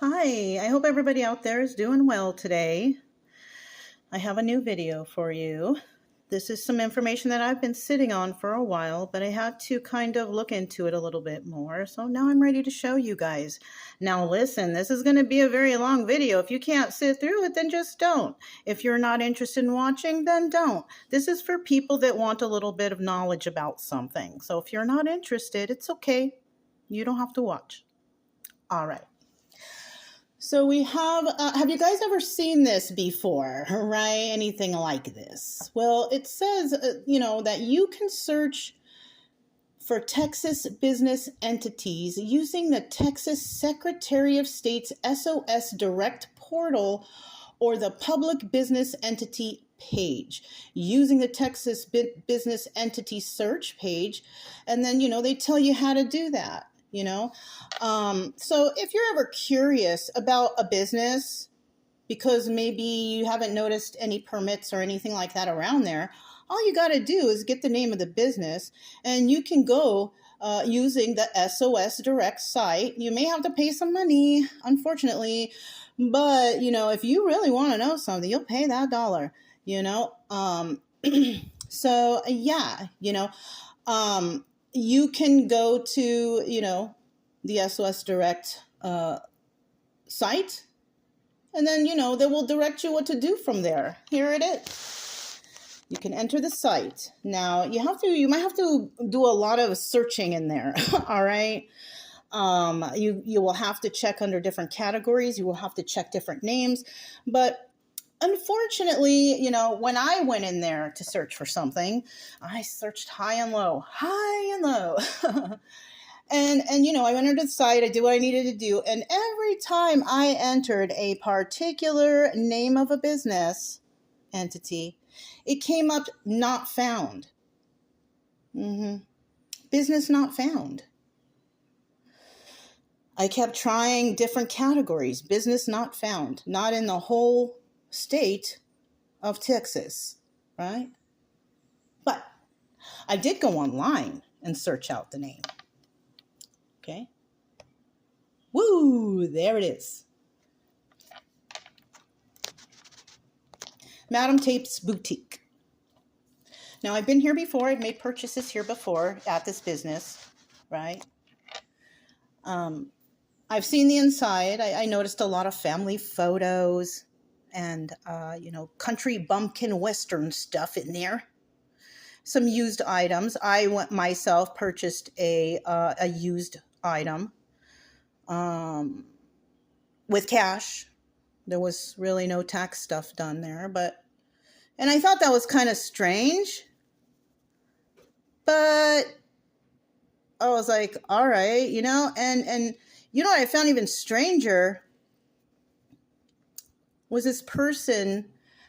Hi, I hope everybody out there is doing well today. I have a new video for you. This is some information that I've been sitting on for a while, but I had to kind of look into it a little bit more. So now I'm ready to show you guys. Now listen, this is going to be a very long video. If you can't sit through it, then just don't. If you're not interested in watching, then don't. This is for people that want a little bit of knowledge about something. So if you're not interested, it's okay. You don't have to watch. All right. So we have you guys ever seen this before, right? Anything like this? Well, it says, that you can search for Texas business entities using the Texas Secretary of State's SOS Direct portal or the Public Business Entity page using the Texas Business Entity search page. And then, they tell you how to do that. So if you're ever curious about a business, because maybe you haven't noticed any permits or anything like that around there, all you got to do is get the name of the business and you can go using the SOS Direct site. You may have to pay some money, unfortunately, but if you really want to know something, you'll pay that dollar, so yeah, you can go to, the SOS Direct site, and then, they will direct you what to do from there. Here it is. You can enter the site. Now, you might have to do a lot of searching in there, all right? You will have to check under different categories. You will have to check different names, but unfortunately, when I went in there to search for something, I searched high and low. And I went into the site, I did what I needed to do, and every time I entered a particular name of a business entity, it came up not found. Business not found. I kept trying different categories. Business not found. Not in the whole state of Texas, right? But I did go online and search out the name. Okay. Woo, there it is. Madam Tape's Boutique. Now, I've been here before. I've made purchases here before at this business, right? I've seen the inside. I noticed a lot of family photos and, country bumpkin western stuff in there. Some used items. I myself purchased a used item with cash. There was really no tax stuff done there, and I thought that was kind of strange, but I was like, all right, and what I found even stranger was this person,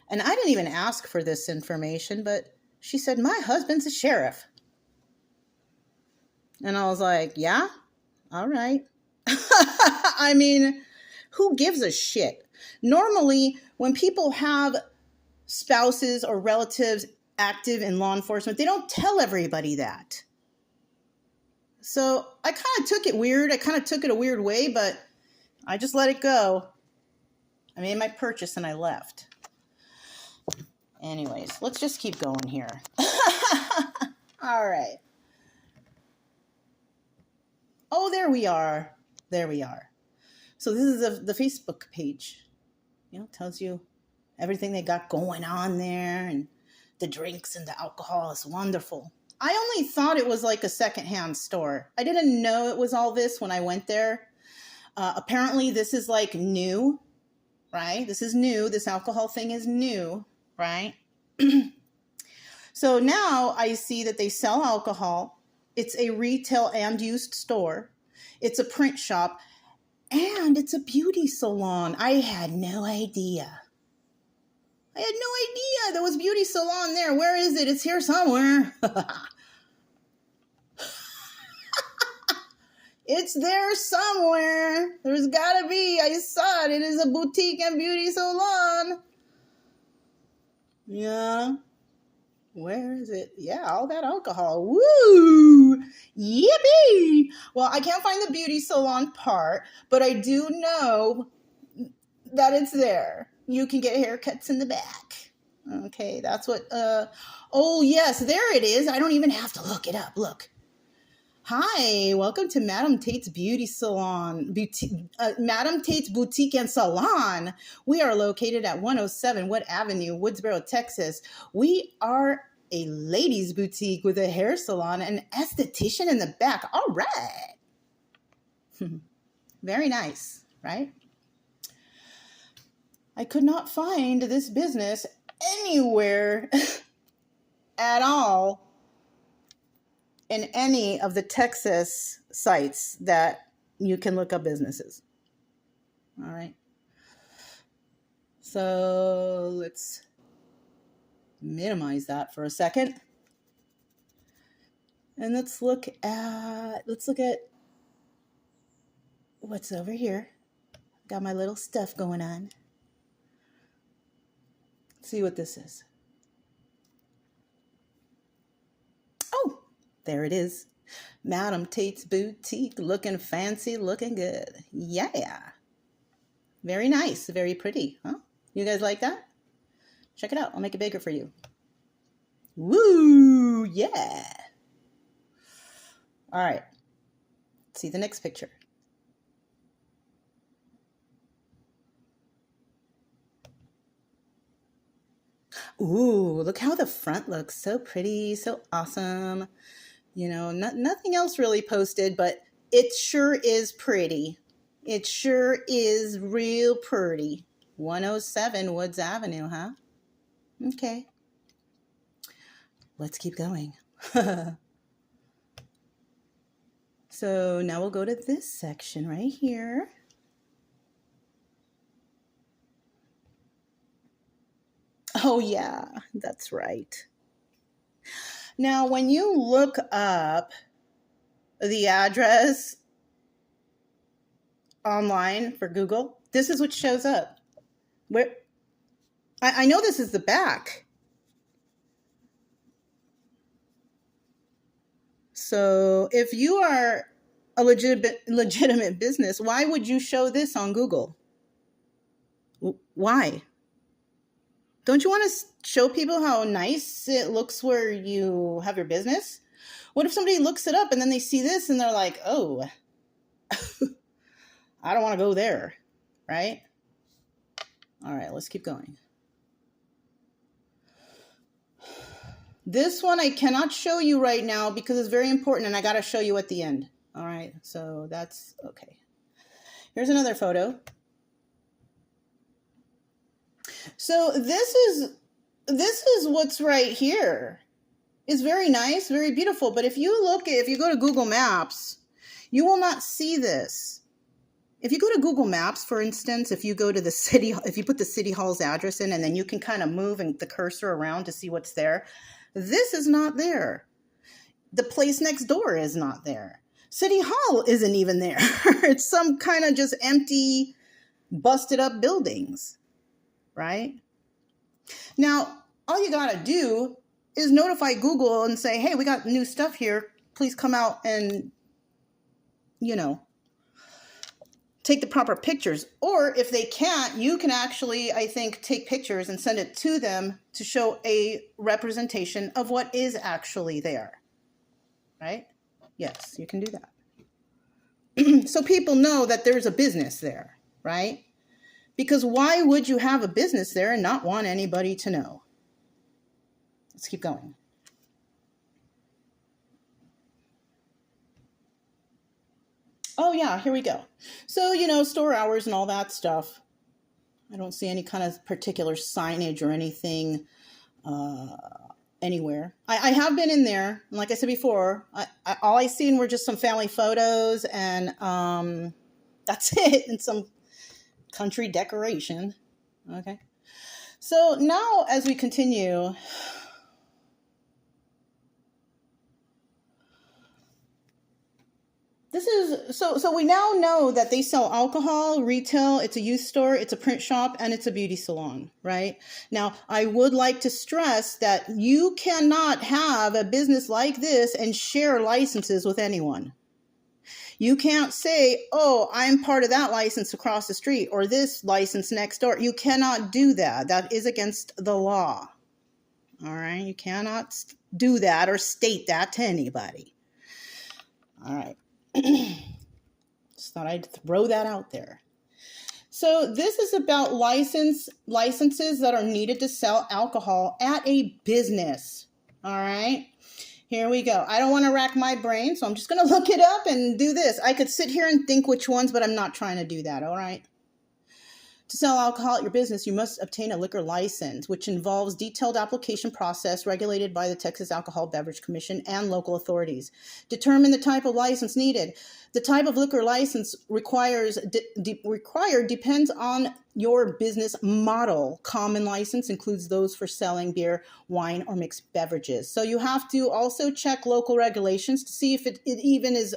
and I didn't even ask for this information, but she said, my husband's a sheriff. And I was like, yeah, all right. I mean, who gives a shit? Normally, when people have spouses or relatives active in law enforcement, they don't tell everybody that. So I kind of took it weird. I kind of took it a weird way, but I just let it go. I made my purchase and I left. Anyways, let's just keep going here. All right. Oh, there we are. There we are. So this is the Facebook page. Tells you everything they got going on there, and the drinks and the alcohol is wonderful. I only thought it was like a secondhand store. I didn't know it was all this when I went there. Apparently this is like new, right? This is new. This alcohol thing is new, right? So now I see that they sell alcohol. It's a retail and used store. It's a print shop, and it's a beauty salon. I had no idea. There was beauty salon there. Where is it? It's here somewhere. It's there somewhere. There's gotta be. I saw it. It is a boutique and beauty salon. Yeah. Where is it? Yeah, all that alcohol. Woo! Yippee! Well, I can't find the beauty salon part, but I do know that it's there. You can get haircuts in the back. Okay, that's what, oh yes, there it is. I don't even have to look it up. Look. Hi, welcome to Madam Tate's Beauty Salon, Madam Tate's Boutique and Salon. We are located at 107 Wood Avenue, Woodsboro, Texas. We are a ladies' boutique with a hair salon and esthetician in the back. All right. Very nice, right? I could not find this business anywhere at all in any of the Texas sites that you can look up businesses. All right. So let's minimize that for a second. And let's look at what's over here. Got my little stuff going on. Let's see what this is. Oh, there it is. Madam Tate's Boutique, looking fancy, looking good. Yeah. Very nice, very pretty, huh? You guys like that? Check it out. I'll make it bigger for you. Woo, yeah. All right. Let's see the next picture. Ooh, look how the front looks. So pretty, so awesome. You know, nothing else really posted, but it sure is pretty. It sure is real pretty. 107 Woods Avenue, huh? Okay. Let's keep going. So now we'll go to this section right here. Oh yeah, that's right. Now, when you look up the address online for Google, this is what shows up. Where I know this is the back. So if you are a legitimate business, why would you show this on Google? Why? Don't you want to show people how nice it looks where you have your business? What if somebody looks it up and then they see this and they're like, oh, I don't want to go there, right? All right, let's keep going. This one I cannot show you right now because it's very important and I got to show you at the end. All right, so that's okay. Here's another photo. So this is what's right here. It's very nice, very beautiful. But if you go to Google Maps, you will not see this. If you go to Google Maps, for instance, if you go to if you put the city hall's address in and then you can kind of move the cursor around to see what's there, this is not there. The place next door is not there. City Hall isn't even there. It's some kind of just empty, busted up buildings, right? Now, all you got to do is notify Google and say, hey, we got new stuff here. Please come out and, take the proper pictures. Or if they can't, you can actually, I think, take pictures and send it to them to show a representation of what is actually there, right? Yes, you can do that. So people know that there's a business there, right? Because why would you have a business there and not want anybody to know? Let's keep going. Oh yeah, here we go. So, store hours and all that stuff. I don't see any kind of particular signage or anything anywhere. I have been in there, and like I said before, all I seen were just some family photos and that's it, and some country decoration. Okay. So now as we continue, So we now know that they sell alcohol, retail, it's a youth store, it's a print shop, and it's a beauty salon, right? Now, I would like to stress that you cannot have a business like this and share licenses with anyone. You can't say, oh, I'm part of that license across the street or this license next door. You cannot do that. That is against the law. All right? You cannot do that or state that to anybody. All right. Just thought I'd throw that out there. So this is about licenses that are needed to sell alcohol at a business. All right. Here we go. I don't want to rack my brain, so I'm just going to look it up and do this. I could sit here and think which ones, but I'm not trying to do that. All right. To sell alcohol at your business, you must obtain a liquor license, which involves detailed application process regulated by the Texas Alcohol Beverage Commission and local authorities. Determine the type of license needed. The type of liquor license required depends on your business model. Common license includes those for selling beer, wine, or mixed beverages. So you have to also check local regulations to see if it even is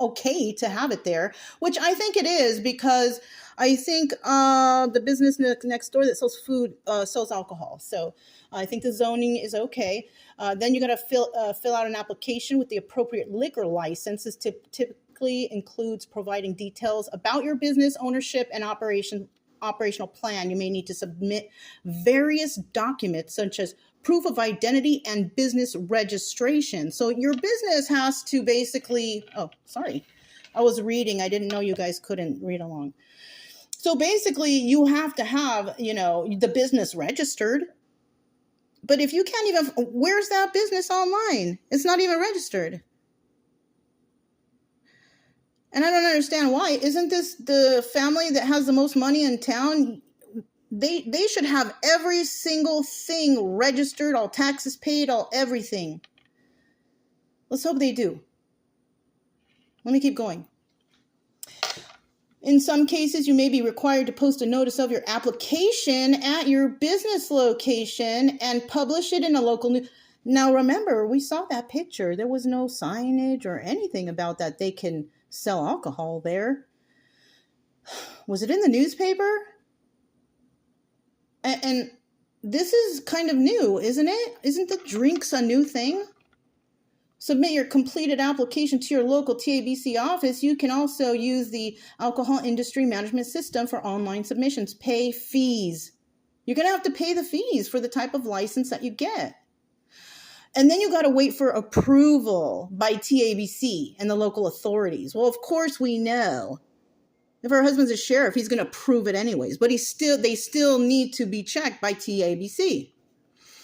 okay to have it there, which I think it is, because I think the business next door that sells food sells alcohol. So I think the zoning is okay. Then you got to fill out an application with the appropriate liquor license. This typically includes providing details about your business ownership and operational plan. You may need to submit various documents such as proof of identity and business registration. So your business has to basically, oh, sorry, I was reading. I didn't know you guys couldn't read along. So basically you have to have, the business registered. But if you can't even, where's that business online? It's not even registered. And I don't understand why. Isn't this the family that has the most money in town? They should have every single thing registered, all taxes paid, all everything. Let's hope they do. Let me keep going. In some cases, you may be required to post a notice of your application at your business location and publish it in a local news. Now, remember, we saw that picture. There was no signage or anything about that they can sell alcohol there. Was it in the newspaper? And this is kind of new, isn't it? Isn't the drinks a new thing? Submit your completed application to your local TABC office. You can also use the Alcohol Industry Management System for online submissions. Pay fees. You're going to have to pay the fees for the type of license that you get. And then you got to wait for approval by TABC and the local authorities. Well, of course we know. If our husband's a sheriff, he's going to approve it anyways. But they still need to be checked by TABC.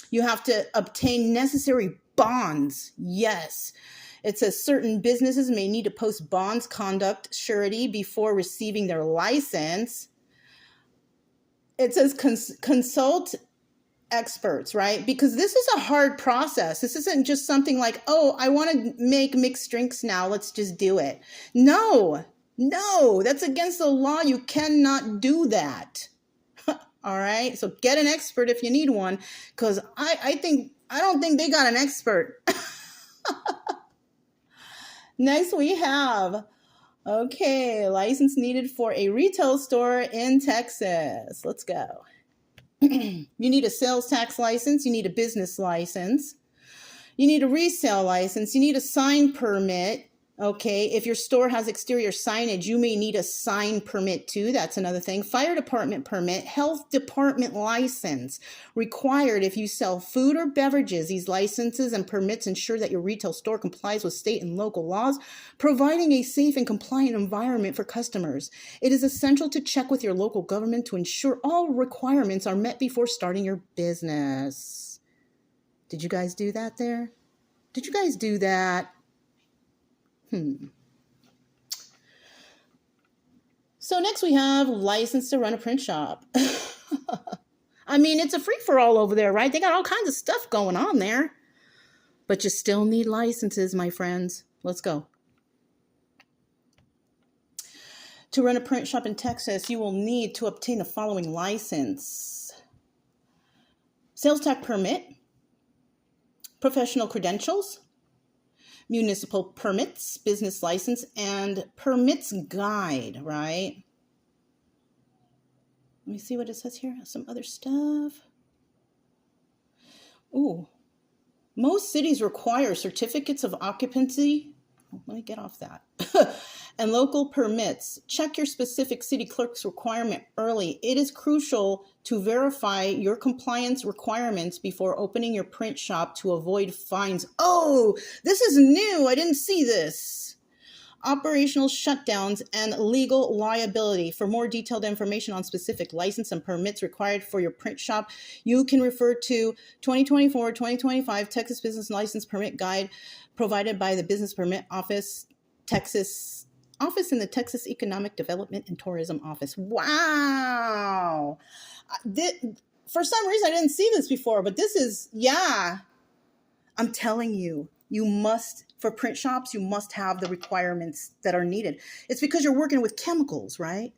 You have to obtain necessary bonds. Yes. It says certain businesses may need to post bonds, conduct, surety before receiving their license. It says consult experts, right? Because this is a hard process. This isn't just something like, oh, I want to make mixed drinks now. Let's just do it. No, that's against the law. You cannot do that. All right. So get an expert if you need one, because I don't think they got an expert. Next we have, license needed for a retail store in Texas. Let's go. You need a sales tax license. You need a business license. You need a resale license. You need a sign permit. Okay, if your store has exterior signage, you may need a sign permit too. That's another thing. Fire department permit, health department license required if you sell food or beverages. These licenses and permits ensure that your retail store complies with state and local laws, providing a safe and compliant environment for customers. It is essential to check with your local government to ensure all requirements are met before starting your business. Did you guys do that there? Did you guys do that? So next we have license to run a print shop. I mean, it's a free-for-all over there, right? They got all kinds of stuff going on there. But you still need licenses, my friends. Let's go. To run a print shop in Texas, you will need to obtain the following license: sales tax permit, professional credentials, municipal permits, business license, and permits guide, right? Let me see what it says here. Some other stuff. Ooh. Most cities require certificates of occupancy. Let me get off that. And local permits. Check your specific city clerk's requirement early. It is crucial to verify your compliance requirements before opening your print shop to avoid fines. Oh, this is new. I didn't see this. Operational shutdowns and legal liability. For more detailed information on specific license and permits required for your print shop, you can refer to 2024-2025 Texas Business License Permit Guide provided by the Business Permit Office, Texas Office in the Texas Economic Development and Tourism Office. Wow. For some reason, I didn't see this before, but this is, yeah. I'm telling you, you must, for print shops, you must have the requirements that are needed. It's because you're working with chemicals, right?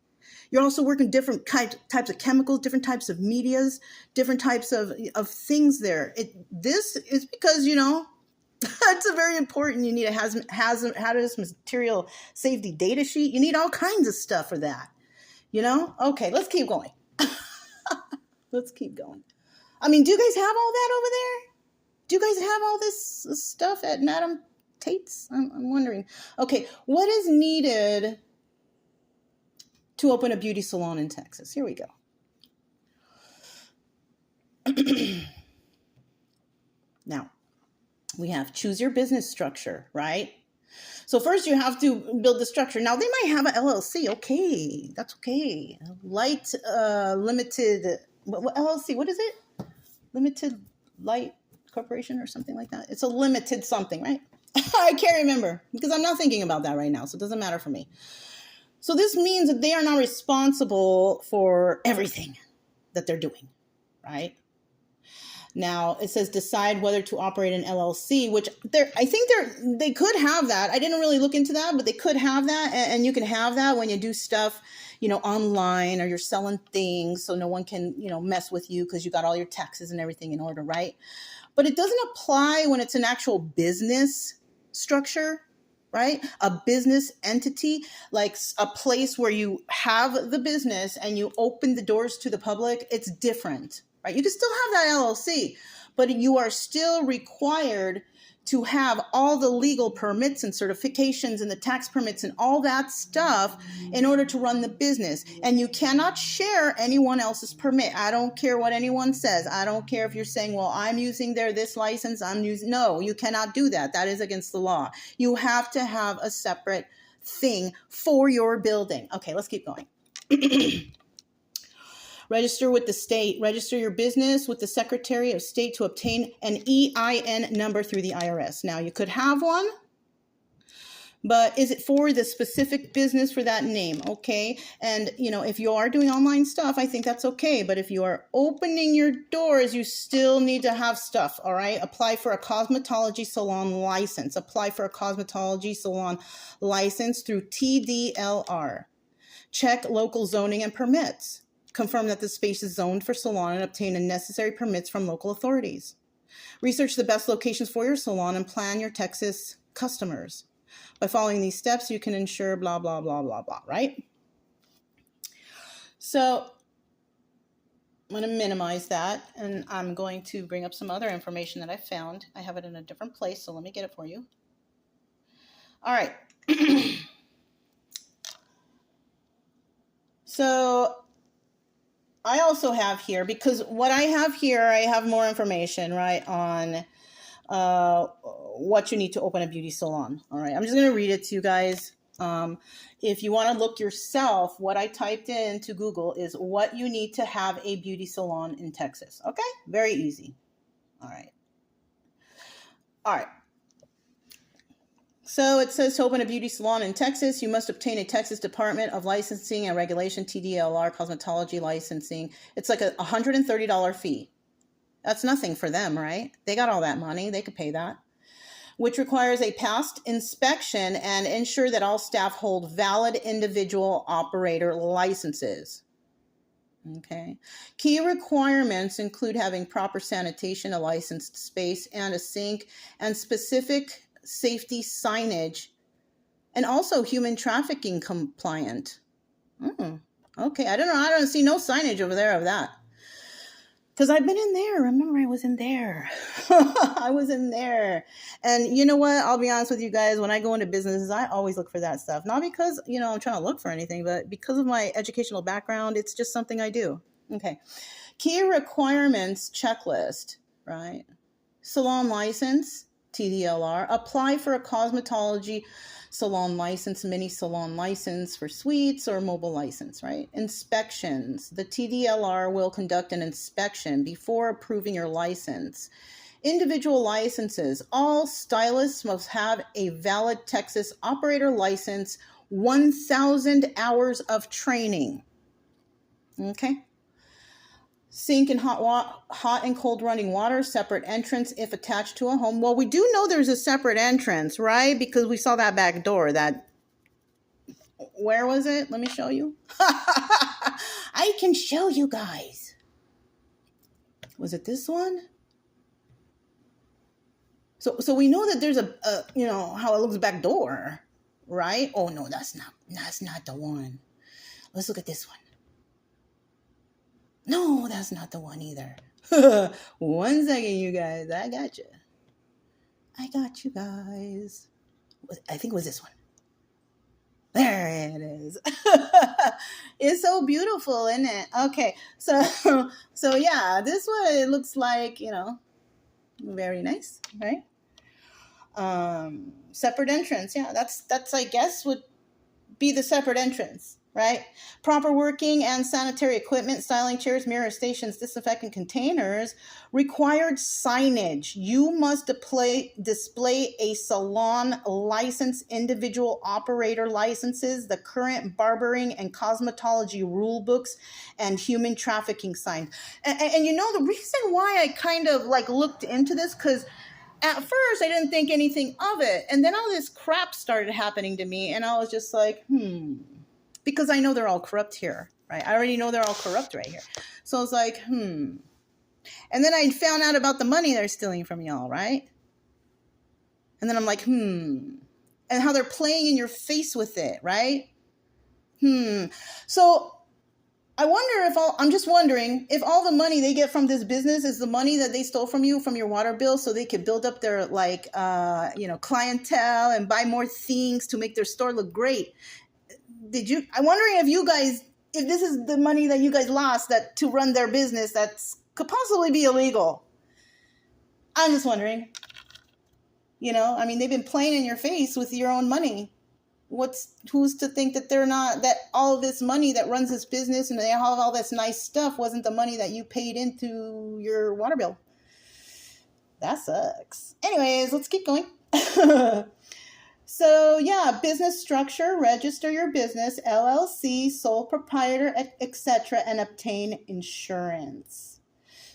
You're also working different types of chemicals, different types of medias, different types of things there. This is because, you know, it's a very important. You need a hazardous material safety data sheet. You need all kinds of stuff for that, you know? Okay, let's keep going. Let's keep going. I mean, do you guys have all that over there? Do you guys have all this stuff at Madam Tate's? I'm wondering. Okay, what is needed to open a beauty salon in Texas? Here we go. Now, we have choose your business structure, right? So first you have to build the structure. Now, they might have an LLC. Okay, that's okay. Light Limited, what LLC, what is it? Limited Light Corporation or something like that. It's a limited something, right? I can't remember because I'm not thinking about that right now, so it doesn't matter for me. So this means that they are not responsible for everything that they're doing, right? Now it says decide whether to operate an LLC, which I think they could have that. I didn't really look into that, but they could have that, and you can have that when you do stuff, you know, online, or you're selling things, so no one can, you know, mess with you because you got all your taxes and everything in order, right? But it doesn't apply when it's an actual business structure, right? A business entity, like a place where you have the business and you open the doors to the public. It's different, right? You can still have that LLC, but you are still required to have all the legal permits and certifications and the tax permits and all that stuff in order to run the business. And you cannot share anyone else's permit. I don't care what anyone says. I don't care if you're saying, well, I'm using this license. No, you cannot do that. That is against the law. You have to have a separate thing for your building. Okay, let's keep going. Register with the state. Register your business with the Secretary of State to obtain an EIN number through the IRS. Now, you could have one, but is it for the specific business for that name? Okay. And, you know, if you are doing online stuff, I think that's okay. But if you are opening your doors, you still need to have stuff. All right. Apply for a cosmetology salon license. Apply for a cosmetology salon license through TDLR. Check local zoning and permits. Confirm that the space is zoned for salon and obtain the necessary permits from local authorities. Research the best locations for your salon and plan your Texas customers. By following these steps, you can ensure blah, blah, blah, blah, blah, right? So I'm going to minimize that, and I'm going to bring up some other information that I found. I have it in a different place, so let me get it for you. All right. So I also have here, because what I have here, I have more information, right, on what you need to open a beauty salon. All right, I'm just going to read it to you guys. If you want to look yourself, what I typed into Google is what you need to have a beauty salon in Texas. Okay, very easy. All right. All right. So it says to open a beauty salon in Texas, you must obtain a Texas Department of Licensing and Regulation, TDLR, cosmetology licensing. It's like a $130 fee. That's nothing for them, right? They got all that money. They could pay that. Which requires a past inspection and ensure that all staff hold valid individual operator licenses. Okay. Key requirements include having proper sanitation, a licensed space, and a sink, and specific safety signage, and also human trafficking compliant. Okay, I don't know. I don't see no signage over there of that. Because I've been in there. Remember, I was in there. I was in there. And you know what? I'll be honest with you guys. When I go into businesses, I always look for that stuff. Not because, I'm trying to look for anything, but because of my educational background, it's just something I do. Okay. Key requirements checklist, right? Salon license, TDLR. Apply for a cosmetology salon license, mini salon license for suites, or mobile license, right? Inspections. The TDLR will conduct an inspection before approving your license. Individual licenses. All stylists must have a valid Texas operator license, 1,000 hours of training. Okay. Sink and hot and cold running water, separate entrance if attached to a home. Well, we do know there's a separate entrance, right? Because we saw that back door. Where was it? Let me show you. I can show you guys. Was it this one? So we know that there's how it looks back door, right? Oh no, that's not the one. Let's look at this one. No, that's not the one either. 1 second, you guys. I got you guys. I think it was this one. There it is. It's so beautiful, isn't it? Okay, so yeah, this one, it looks like, very nice, right? Separate entrance. Yeah, that's I guess would be the separate entrance. Right? Proper working and sanitary equipment, styling chairs, mirror stations, disinfectant containers, required signage. You must display a salon license, individual operator licenses, the current barbering and cosmetology rule books, and human trafficking signs. And the reason why I kind of looked into this, because at first I didn't think anything of it. And then all this crap started happening to me. And I was just like, because I know they're all corrupt here, right? I already know they're all corrupt right here. So I was like, And then I found out about the money they're stealing from y'all, right? And then I'm like, And how they're playing in your face with it, right? So I'm just wondering if all the money they get from this business is the money that they stole from you from your water bill, so they could build up their clientele and buy more things to make their store look great. I'm wondering if this is the money that you guys lost to run their business could possibly be illegal. I'm just wondering. They've been playing in your face with your own money. Who's to think that that all of this money that runs this business and they have all this nice stuff wasn't the money that you paid into your water bill? That sucks. Anyways, let's keep going. So yeah, business structure, register your business, LLC, sole proprietor, etc., and obtain insurance.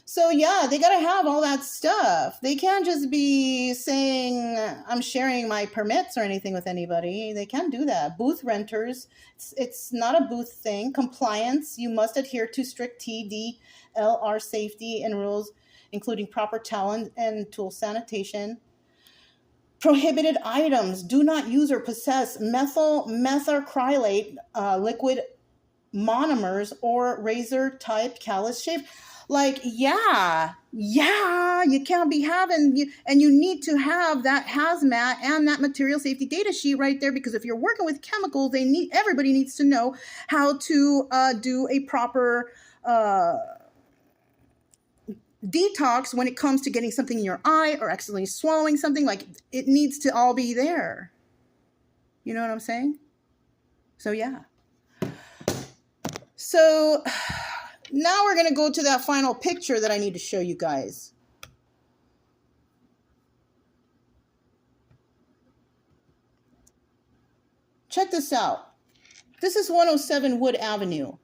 So yeah, they got to have all that stuff. They can't just be saying, I'm sharing my permits or anything with anybody. They can't do that. Booth renters, it's not a booth thing. Compliance, you must adhere to strict TDLR safety and rules, including proper towel and tool sanitation. Prohibited items, do not use or possess methacrylate, liquid monomers, or razor type callus shave. You can't be having, and you need to have that hazmat and that material safety data sheet right there, because if you're working with chemicals, everybody needs to know how to do a proper detox when it comes to getting something in your eye or accidentally swallowing something. It needs to all be there. You know what I'm saying? So yeah. So now we're going to go to that final picture that I need to show you guys. Check this out. This is 107 Wood Avenue.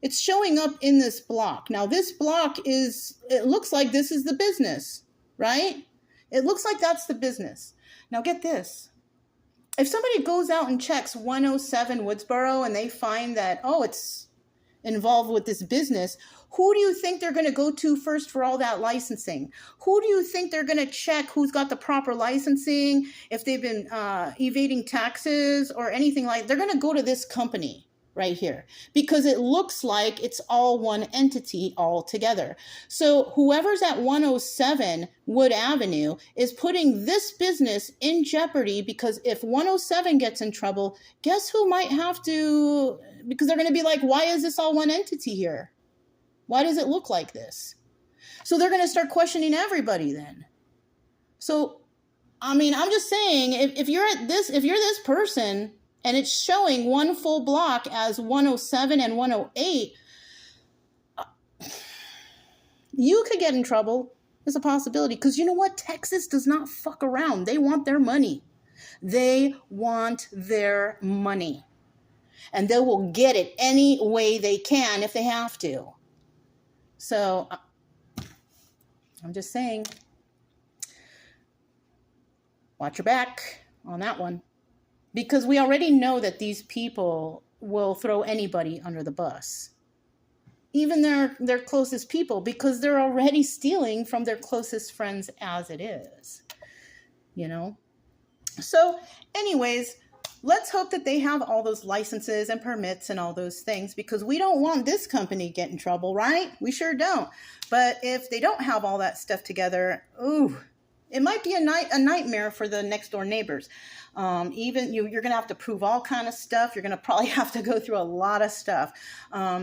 It's showing up in this block. Now, this block it looks like this is the business, right? It looks like that's the business. Now, get this. If somebody goes out and checks 107 Woodsboro and they find that, it's involved with this business, who do you think they're going to go to first for all that licensing? Who do you think they're going to check who's got the proper licensing, if they've been evading taxes or anything like that? They're going to go to this company right here because it looks like it's all one entity all together. So whoever's at 107 Wood Avenue is putting this business in jeopardy, because if 107 gets in trouble, guess who might have to, because they're going to be like, why is this all one entity here? Why does it look like this? So they're going to start questioning everybody then. So, I mean, I'm just saying, if you're this person, and it's showing one full block as 107 and 108, you could get in trouble. There's a possibility. Because you know what? Texas does not fuck around. They want their money. They want their money. And they will get it any way they can if they have to. So, I'm just saying, watch your back on that one. Because we already know that these people will throw anybody under the bus. Even their closest people, because they're already stealing from their closest friends as it is. You know? So, anyways, let's hope that they have all those licenses and permits and all those things, because we don't want this company to get in trouble, right? We sure don't. But if they don't have all that stuff together, ooh, it might be a nightmare for the next door neighbors. Even you're going to have to prove all kind of stuff. You're going to probably have to go through a lot of stuff,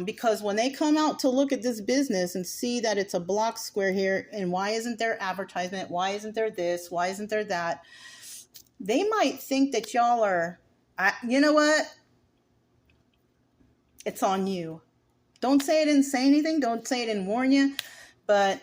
because when they come out to look at this business and see that it's a block square here, and why isn't there advertisement? Why isn't there this? Why isn't there that? They might think that y'all are, you know what? It's on you. Don't say I didn't say anything. Don't say I didn't warn you. But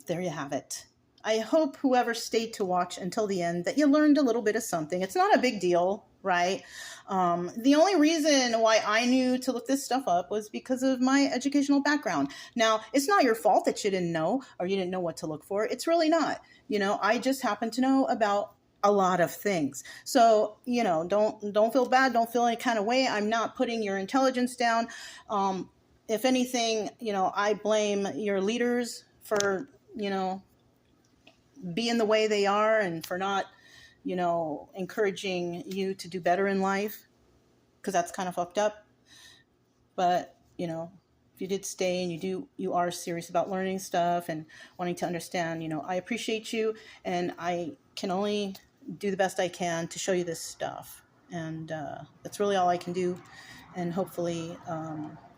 there you have it. I hope whoever stayed to watch until the end that you learned a little bit of something. It's not a big deal, right? The only reason why I knew to look this stuff up was because of my educational background. Now, it's not your fault that you didn't know or you didn't know what to look for. It's really not. You know, I just happen to know about a lot of things. So, you know, don't feel bad. Don't feel any kind of way. I'm not putting your intelligence down. If anything, you know, I blame your leaders for, you know, being the way they are and for not, you know, encouraging you to do better in life, because that's kind of fucked up. But, you know, if you did stay and you are serious about learning stuff and wanting to understand, you know, I appreciate you, and I can only do the best I can to show you this stuff. And that's really all I can do. And hopefully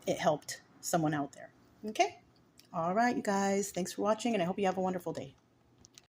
it helped someone out there. Okay? All right, you guys. Thanks for watching, and I hope you have a wonderful day.